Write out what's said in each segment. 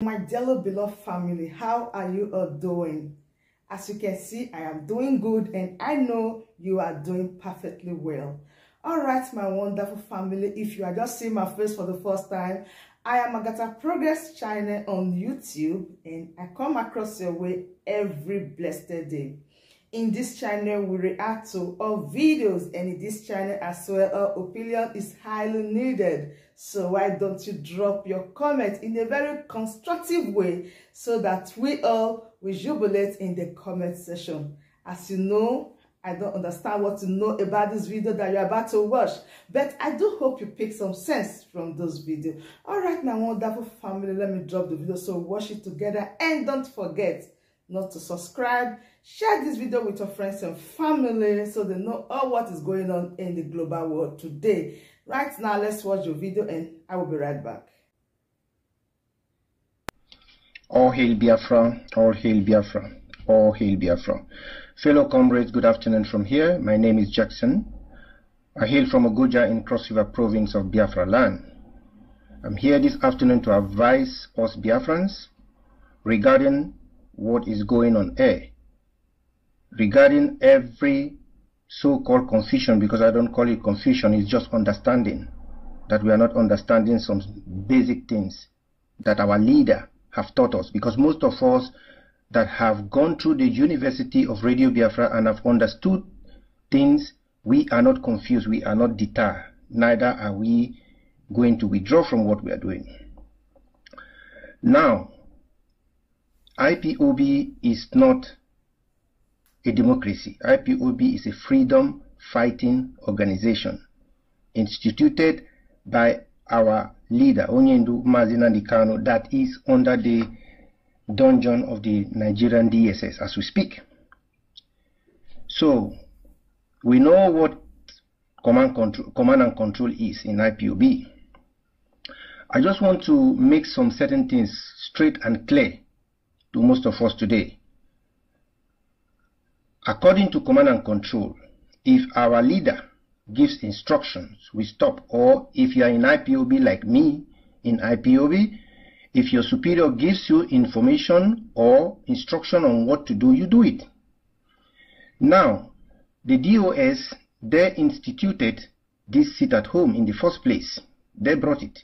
My dearly beloved family, how are you all doing? As you can see, I am doing good and I know you are doing perfectly well. All right, my wonderful family, if you are just seeing my face for the first time, I am Agatha Progress Channel on YouTube and I come across your way every blessed day. In this channel, we react to all videos, and in this channel as well, our opinion is highly needed. So why don't you drop your comment in a very constructive way so that we all will jubilate in the comment section. As you know, I don't understand what to know about this video that you're about to watch, but I do hope you pick some sense from those videos. All right, my wonderful family, let me drop the video so watch it together, and don't forget not to subscribe. Share this video with your friends and family so they know all what is going on in the global world today. Right now, let's watch your video and I will be right back. All hail Biafra, all hail Biafra, all hail Biafra. Fellow comrades, good afternoon from here. My name is Jackson. I hail from Ogoja in Cross River province of Biafra land. I'm here this afternoon to advise us Biafrans regarding what is going on air, regarding every so-called confusion, because I don't call it confusion, it's just understanding that we are not understanding some basic things that our leader have taught us, because most of us that have gone through the University of Radio Biafra and have understood things, we are not confused, we are not deterred, neither are we going to withdraw from what we are doing. Now, IPOB is not a democracy. IPOB is a freedom fighting organization instituted by our leader, Nnamdi Kanu, that is under the dungeon of the Nigerian DSS as we speak. So, we know what command and control is in IPOB. I just want to make some certain things straight and clear to most of us today. According to command and control, if our leader gives instructions, we stop. Or if you are in IPOB like me, in IPOB, if your superior gives you information or instruction on what to do, you do it. Now, the DOS, they instituted this sit at home in the first place. They brought it.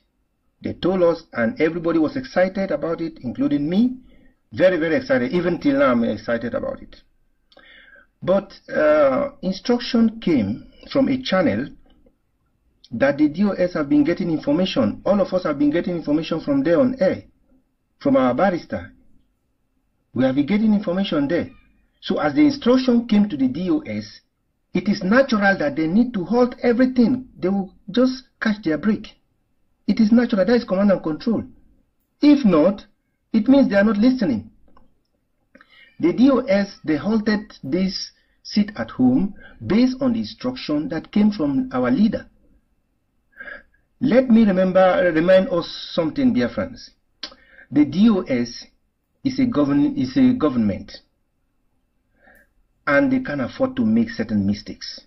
They told us, and everybody was excited about it, including me. Very, very excited. Even till now, I'm excited about it. But instruction came from a channel that the DOS have been getting information. All of us have been getting information from there on air, from our barrister. We have been getting information there. So as the instruction came to the DOS, it is natural that they need to halt everything. They will just catch their break. It is natural. That is command and control. If not, it means they are not listening. The DOS, they halted this sit at home based on the instruction that came from our leader. Let me remind us something, dear friends. The DOS is a government, and they can afford to make certain mistakes.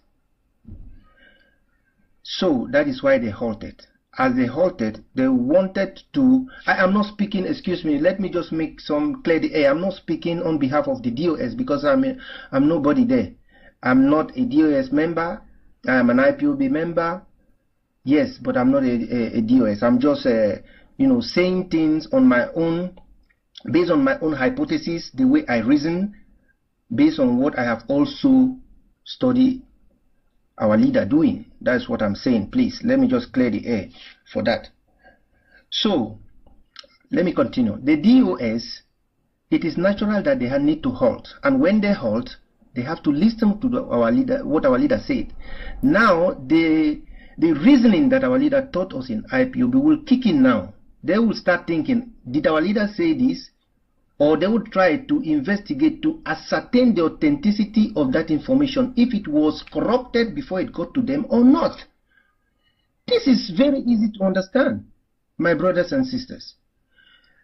So that is why they halted. As they halted, they wanted to... I am not speaking, excuse me, let me just make some clear the air. I'm not speaking on behalf of the DOS because I'm nobody there. I'm not a DOS member. I'm an IPOB member. Yes, but I'm not a DOS. I'm just, saying things on my own, based on my own hypothesis, the way I reason, based on what I have also studied our leader doing. That's what I'm saying. Please, let me just clear the air for that. So, let me continue. The DOS, it is natural that they need to halt. And when they halt, they have to listen to our leader, what our leader said. Now, the reasoning that our leader taught us in IPOB will kick in now. They will start thinking, did our leader say this? Or they would try to investigate to ascertain the authenticity of that information, if it was corrupted before it got to them or not. This is very easy to understand, my brothers and sisters.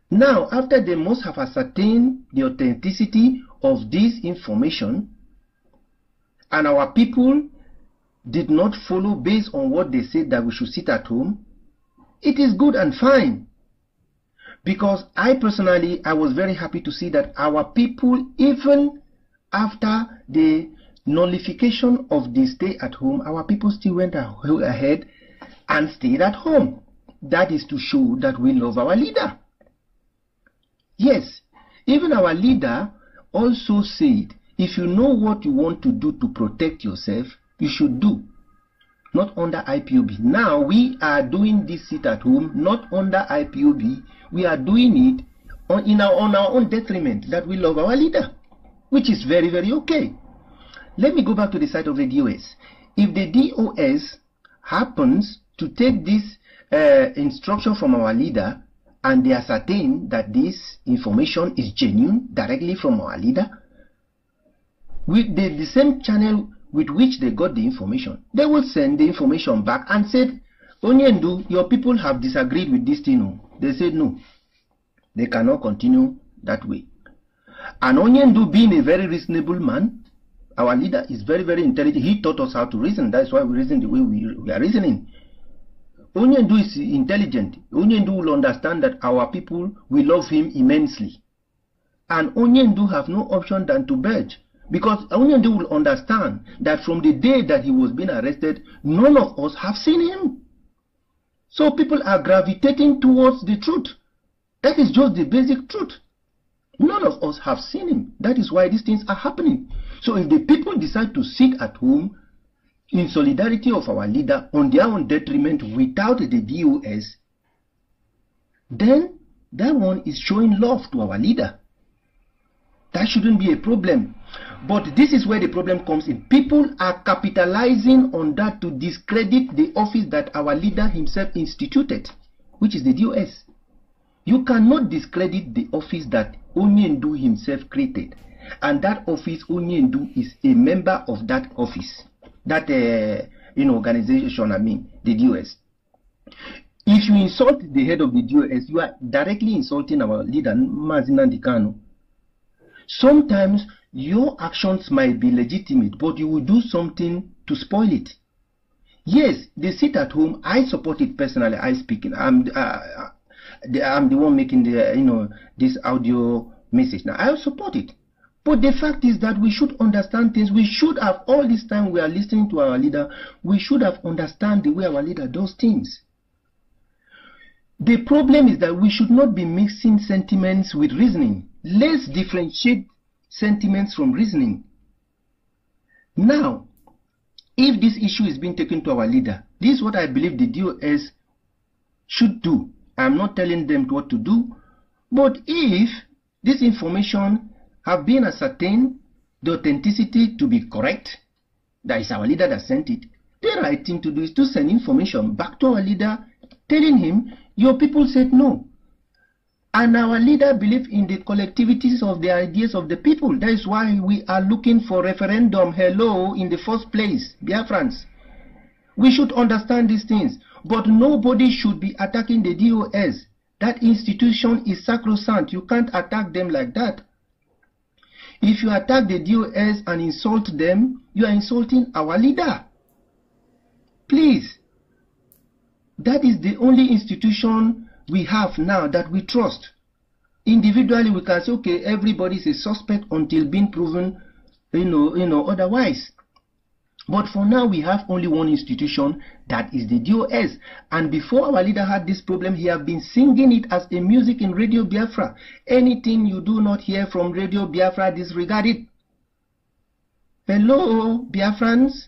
Now, after they must have ascertained the authenticity of this information, and our people did not follow based on what they said that we should sit at home, it is good and fine. Because I personally, I was very happy to see that our people, even after the nullification of the stay at home, our people still went ahead and stayed at home. That is to show that we love our leader. Yes, even our leader also said, if you know what you want to do to protect yourself, you should do. Not under IPOB. Now we are doing this sit at home, not under IPOB. We are doing it on our own detriment, that we love our leader, which is very, very okay. Let me go back to the side of the DOS. If the DOS happens to take this instruction from our leader and they ascertain that this information is genuine directly from our leader, with the same channel with which they got the information, they will send the information back and said, Onyendu, your people have disagreed with this thing. They said no, they cannot continue that way. And Onyendu, being a very reasonable man, our leader is very, very intelligent. He taught us how to reason. That's why we reason the way we are reasoning. Onyendu is intelligent. Onyendu will understand that our people will love him immensely. And Onyendu have no option than to budge. Because Onyendu will understand that from the day that he was being arrested, none of us have seen him. So people are gravitating towards the truth. That is just the basic truth. None of us have seen him. That is why these things are happening. So if the people decide to sit at home in solidarity of our leader on their own detriment without the DOS, then that one is showing love to our leader. That shouldn't be a problem. But this is where the problem comes in. People are capitalizing on that to discredit the office that our leader himself instituted, which is the DOS. You cannot discredit the office that Onyendu himself created. And that office, Onyendu is a member of that office. That organization, the DOS. If you insult the head of the DOS, you are directly insulting our leader, Nnamdi Kanu. Sometimes your actions might be legitimate, but you will do something to spoil it. Yes, they sit at home. I support it personally. I speak. I'm the one making the this audio message. Now I support it. But the fact is that we should understand things. We should have, all this time we are listening to our leader, we should have understand the way our leader does things. The problem is that we should not be mixing sentiments with reasoning. Let's differentiate sentiments from reasoning. Now, if this issue is being taken to our leader, this is what I believe the DOS should do. I'm not telling them what to do, but if this information have been ascertained, the authenticity to be correct, that is our leader that sent it, the right thing to do is to send information back to our leader, telling him, your people said no. And our leader believes in the collectivities of the ideas of the people. That is why we are looking for referendum, hello, in the first place, Biafrans. We should understand these things. But nobody should be attacking the DOS. That institution is sacrosanct. You can't attack them like that. If you attack the DOS and insult them, you are insulting our leader. Please. That is the only institution we have now that we trust. Individually, we can say, okay, everybody is a suspect until being proven, otherwise. But for now, we have only one institution, that is the DOS. And before our leader had this problem, he had been singing it as a music in Radio Biafra. Anything you do not hear from Radio Biafra, disregard it. Hello, Biafrans?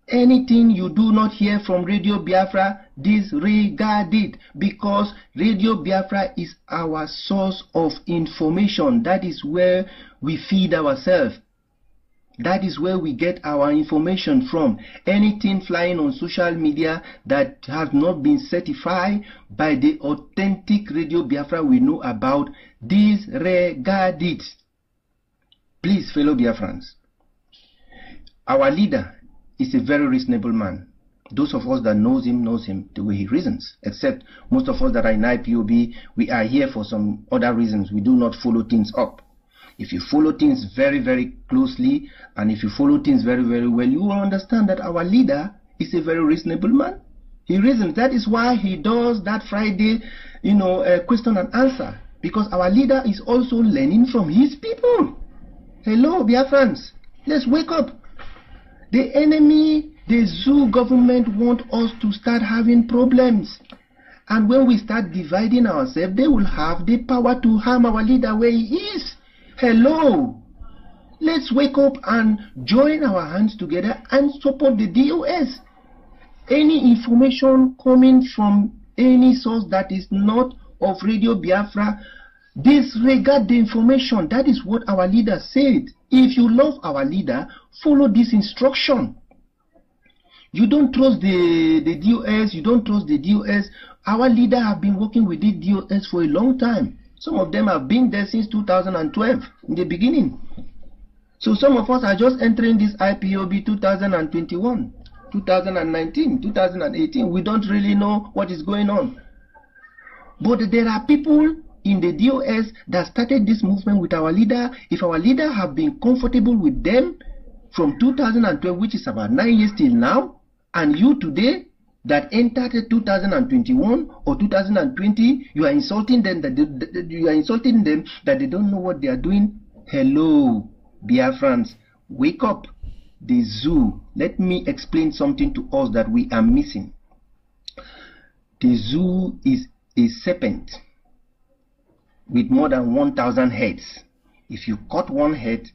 Anything you do not hear from Radio Biafra, disregard it, because Radio Biafra is our source of information. That is where we feed ourselves. That is where we get our information from. Anything flying on social media that has not been certified by the authentic Radio Biafra we know about, disregard it. Please, fellow Biafrans, our leader is a very reasonable man. Those of us that knows him the way he reasons. Except most of us that are in IPOB, we are here for some other reasons. We do not follow things up. If you follow things very, very closely, and if you follow things very, very well, you will understand that our leader is a very reasonable man. He reasons. That is why he does that Friday question and answer, because our leader is also learning from his people. Hello, Biafrans, let's wake up. The enemy, the zoo government want us to start having problems. And when we start dividing ourselves, they will have the power to harm our leader where he is. Hello. Let's wake up and join our hands together and support the DOS. Any information coming from any source that is not of Radio Biafra, disregard the information. That is what our leader said. If you love our leader, follow this instruction. You don't trust the DOS, you don't trust the DOS. Our leader have been working with the DOS for a long time. Some of them have been there since 2012, in the beginning. So some of us are just entering this IPOB 2021, 2019, 2018. We don't really know what is going on. But there are people in the DOS that started this movement with our leader. If our leader have been comfortable with them from 2012, which is about 9 years till now, and you today that entered 2021 or 2020, you are insulting them that they don't know what they are doing. Hello, Biafrans, wake up. The zoo. Let me explain something to us that we are missing. The zoo is a serpent with more than 1,000 heads. If you cut one head,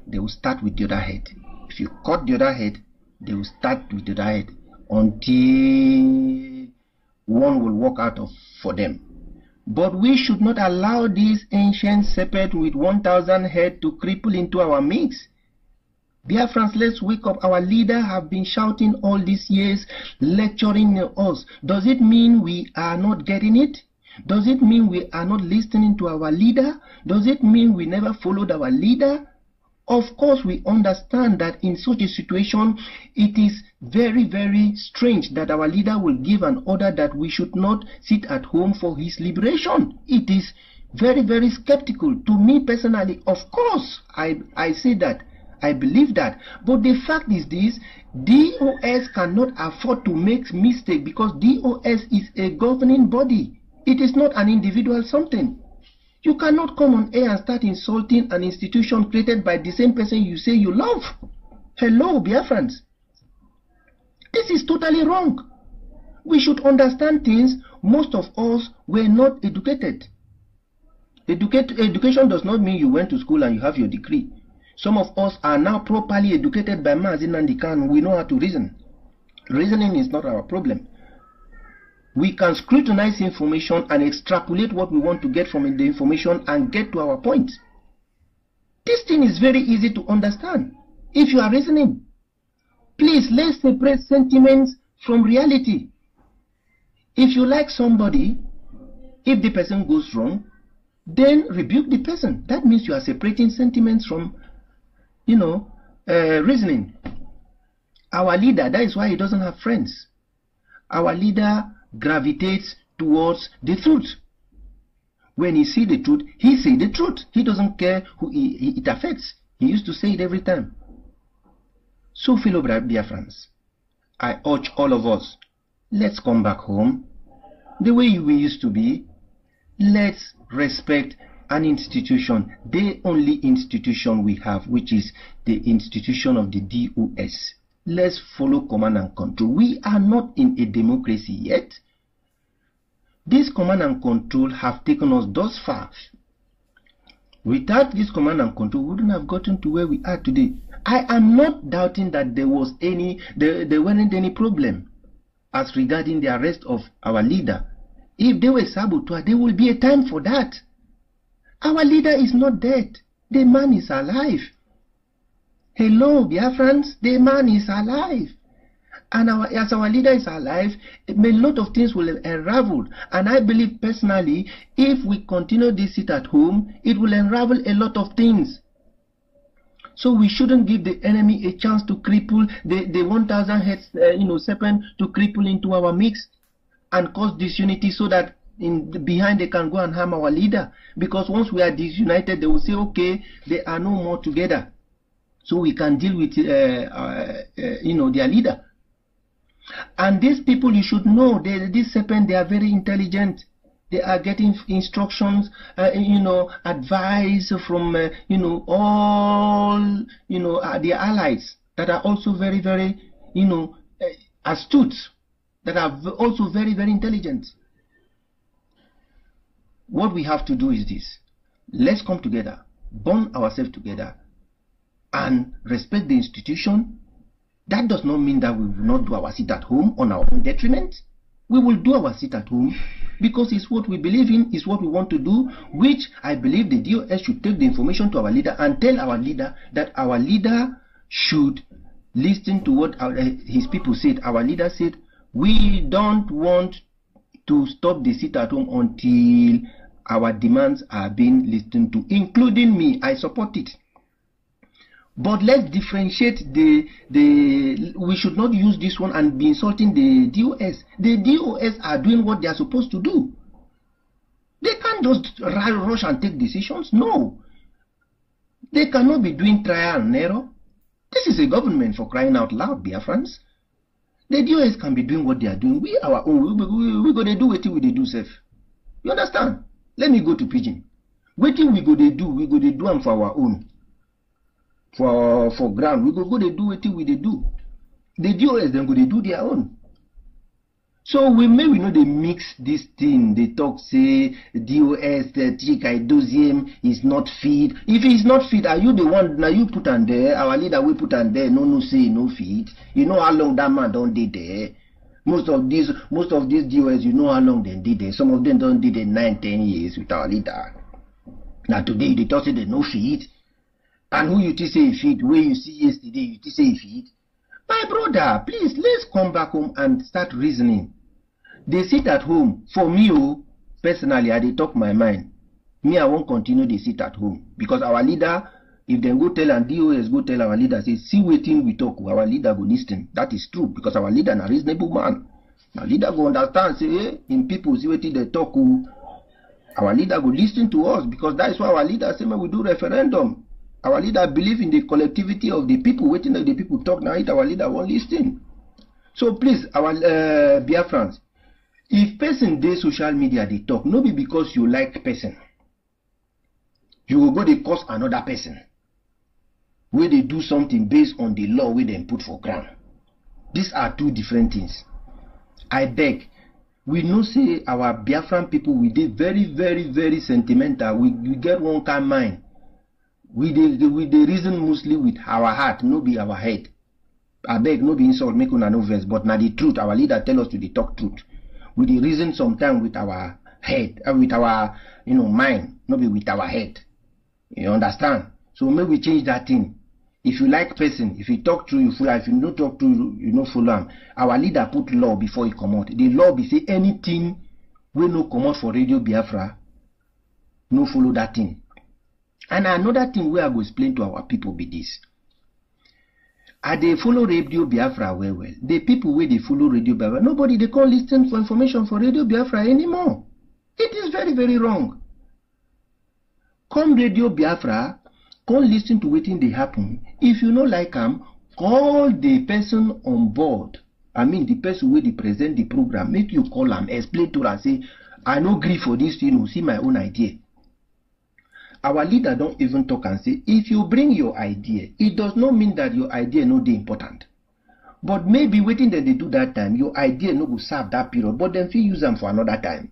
they will start with the other head. If you cut the other head, they will start with the other head until one will walk out for them. But we should not allow this ancient serpent with 1,000 heads to cripple into our mix. Biafrans, let's wake up. Our leader have been shouting all these years, lecturing us. Does it mean we are not getting it? Does it mean we are not listening to our leader? Does it mean we never followed our leader? Of course, we understand that in such a situation, it is very, very strange that our leader will give an order that we should not sit at home for his liberation. It is very, very skeptical. To me personally, of course, I say that. I believe that. But the fact is this, DOS cannot afford to make mistake because DOS is a governing body. It is not an individual something. You cannot come on air and start insulting an institution created by the same person you say you love. Hello, Biafrans. This is totally wrong. We should understand things. Most of us were not educated. Education does not mean you went to school and you have your degree. Some of us are now properly educated by Nnamdi Kanu. We know how to reason. Reasoning is not our problem. We can scrutinize information and extrapolate what we want to get from the information and get to our point. This thing is very easy to understand. If you are reasoning, please let's separate sentiments from reality. If you like somebody, if the person goes wrong, then rebuke the person. That means you are separating sentiments from reasoning. Our leader, that is why he doesn't have friends. Our leader gravitates towards the truth. When he sees the truth, he says the truth. He doesn't care who it affects. He used to say it every time. So, fellow Biafrans, I urge all of us, let's come back home the way we used to be. Let's respect an institution, the only institution we have, which is the institution of the DOS. Let's follow command and control. We are not in a democracy yet. This command and control have taken us thus far. Without this command and control, we wouldn't have gotten to where we are today. I am not doubting that there wasn't any problem as regarding the arrest of our leader. If they were saboteurs, there will be a time for that. Our leader is not dead. The man is alive. Hello, Biafrans, the man is alive. And as our leader is alive, a lot of things will unravel. And I believe personally, if we continue this sit at home, it will unravel a lot of things. So we shouldn't give the enemy a chance to cripple the 1,000 heads, serpent to cripple into our mix and cause disunity so that behind they can go and harm our leader. Because once we are disunited, they will say, okay, they are no more together. So we can deal with, their leader. And these people, you should know, this serpent, they are very intelligent. They are getting instructions, advice from, all, their allies that are also very, very, astute, that are also very, very intelligent. What we have to do is this. Let's come together, bond ourselves together, and respect the institution. That does not mean that we will not do our sit at home on our own detriment. We will do our sit at home because it's what we believe in, it's what we want to do, which I believe the DOS should take the information to our leader and tell our leader that our leader should listen to what his people said. Our leader said, we don't want to stop the sit at home until our demands are being listened to, including me. I support it. But let's differentiate we should not use this one and be insulting the DOS. The DOS are doing what they are supposed to do. They can't just rush and take decisions. No. They cannot be doing trial and error. This is a government, for crying out loud, Biafrans. The DOS can be doing what they are doing. We our own. We're going to do what we do safe. You understand? Let me go to Pidgin. Waiting we go to do them for our own. For ground, we go to do what we do. The DOS then go to do their own. So we know they mix this thing. They talk say DOS, the Tika Doziem is not fit. If it's not fit, are you the one now you put on there? Our leader we put on there. No say no fit. You know how long that man don't did there. Most of these DOS, you know how long they did there. Some of them don't did it 9-10 years with our leader. Now today they talk say they no fit. And who you say fit, where you see yesterday, you say fit. My brother, please, let's come back home and start reasoning. They sit at home. For me, personally, I talk my mind. Me, I won't continue they sit at home. Because our leader, if they go tell and DOS go tell our leader, say, see waiting we talk, our leader go listen. That is true, because our leader is a reasonable man. Our leader go understand, say, hey, in people, see waiting they talk, our leader go listen to us, because that is why our leader say, we do referendum. Our leader believe in the collectivity of the people, waiting that the people talk now, our leader won't listen. So please, our Biafrans, if person dey social media they talk, no be because you like person. You will go they cause another person. Where they do something based on the law where they put for ground. These are two different things. I beg. We know say our Biafran people, we dey very, very, very sentimental. We get one kind mind. We dey reason mostly with our heart, no be our head. I beg, no be insult, make una no verse, but na the truth. Our leader tell us to dey talk truth. We dey reason sometimes with our head, with our mind, no be with our head. You understand? So maybe we change that thing. If you like person, if you talk true, you follow. If you don't talk true, you no follow him. Our leader put law before he come out. The law be say anything we no come out for Radio Biafra, no follow that thing. And another thing we are going to explain to our people be this. Are they follow Radio Biafra well? The people where they follow Radio Biafra, nobody they can't listen for information for Radio Biafra anymore. It is very, very wrong. Come Radio Biafra, come listen to what they happen. If you no like them, call the person on board. I mean the person where they present the program. Make you call them, explain to them, say, I no agree for this, see my own idea. Our leader don't even talk and say, if you bring your idea, it does not mean that your idea no be important. But maybe waiting that they do that time, your idea no go serve that period, but then feel use them for another time.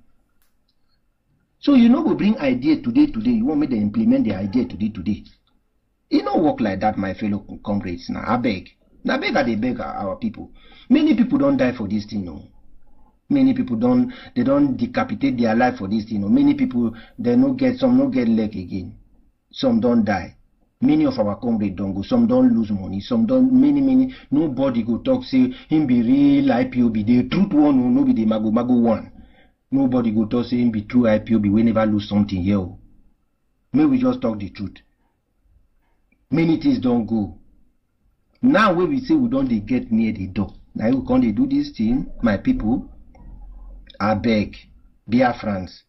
So you know we bring idea today, you want me to implement the idea today. It don't work like that, my fellow comrades. Now I beg. Now beg they beg our people. Many people don't die for this thing, no. Many people don't decapitate their life for this thing. Many people some no get leg again. Some don't die. Many of our comrades don't go. Some don't lose money. Some don't many. Nobody go talk say him be real IPOB. The truth one no be the mago one. Nobody go talk say him be true IPOB. We never lose something here. May we just talk the truth. Many things don't go. Now when we say we don't they get near the door. Now we can't they do this thing, my people. I beg, Biafrans.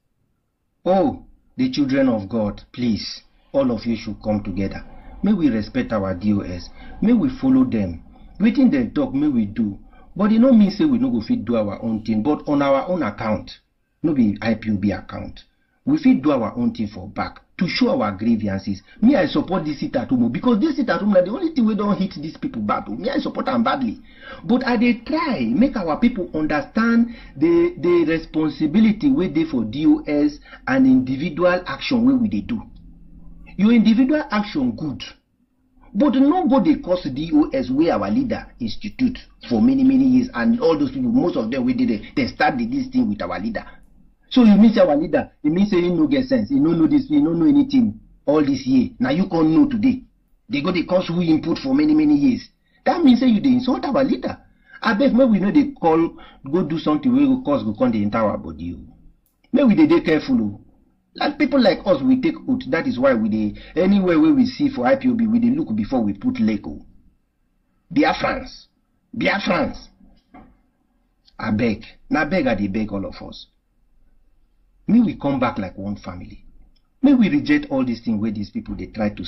Oh, the children of God, please, all of you should come together. May we respect our DOS. May we follow them. Waiting them talk, may we do. But it no mean say we no go fit do our own thing, but on our own account. no be IPOB account. We fit do our own thing for back to show our grievances. Me, I support this sit at home because this sit at home, the only thing we don't hit these people bad. Me, I support them badly. But I dey try make our people understand the responsibility we dey for DOS and individual action where we dey do. Your individual action good, but no go dey cause DOS where our leader institute for many years, and all those people, most of them we did they start this thing with our leader. So you mean say our leader, it means say he no get sense, he no know this, he no know anything all this year. Now you can't know today. They go the cause we input for many years. That means say you dey insult our leader. I bet maybe we know they call go do something we go cause go come the entire body. Maybe they dey careful. Like people like us, we take oath. That is why we dey anywhere where we see for IPOB, we dey look before we put Lego. Biafrans. I beg. Now beg I dey beg all of us. May we come back like one family. May we reject all these things where these people they try to